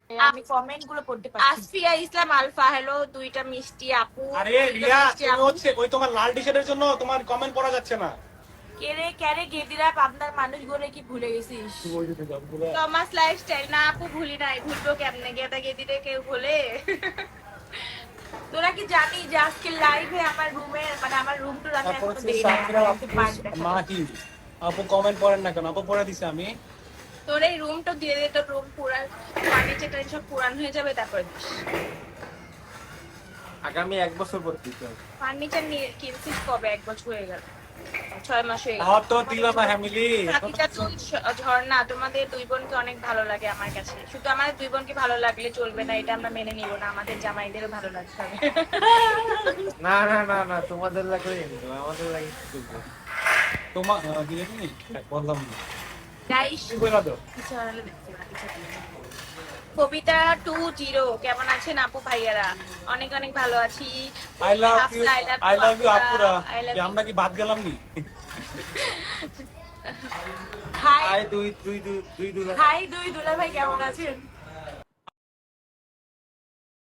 আমি কমেন্ট গুলো পড়তে পারছি। আসফিয়া ইসলাম আলফা, হ্যালো দুইটা মিষ্টি আপু। আরে রিয়া তুমি হচ্ছে ওই তোমার লাল টি-শার্টের জন্য তোমার কমেন্ট পড়া যাচ্ছে না। কেরে কেরে গেদিরা পাবনার মানুষ গরে কি ভুলে গেছিস? টমাস লাইফস্টাইল না আপু, ভুলি নাই, ভুলবো কেমনে? গেদা গেদিরে কেউ ভুলে? তোরা কি জানি যে আজকে লাইভে আমার রুমে মানে আমার রুম টু রাতে এখনো দেই নাই। মাহি আপু কমেন্ট পড়েন না কেন? আপু পড়ে দিছি আমি। তোর এই রুমটা দিয়ে দে, তোর রুম পুরা ফার্নিচারটা সব পুরান হয়ে যাবে তারপর দিস। আগামী 1 বছর পর দিতে। ফার্নিচার নিয়ে কিনছিস কবে? 1 বছর হয়ে গেল, 6 মাস হয়ে গেল। তো দিলা না ফ্যামিলি। ঝর্ণা, তোমাদের দুই বোনকে অনেক ভালো লাগে আমার কাছে। শুধু আমাদের দুই বোনকে ভালো লাগলে চলবে না, এটা আমরা মেনে নিব না, আমাদের জামাইদেরও ভালো লাগতে হবে। না না না না, তোমাদের লাগবে আমাদের লাগে তোমার দিলে তুমি বললাম না। গাইস বলে দাও। কবিতা 20 কেমন আছেন আপু ভাইয়ারা? অনেক অনেক ভালো আছি। আই লাভ ইউ আপুরা। আমরা কি বাদ গেলাম নি? হাই দুই দুলা ভাই, কেমন আছেন?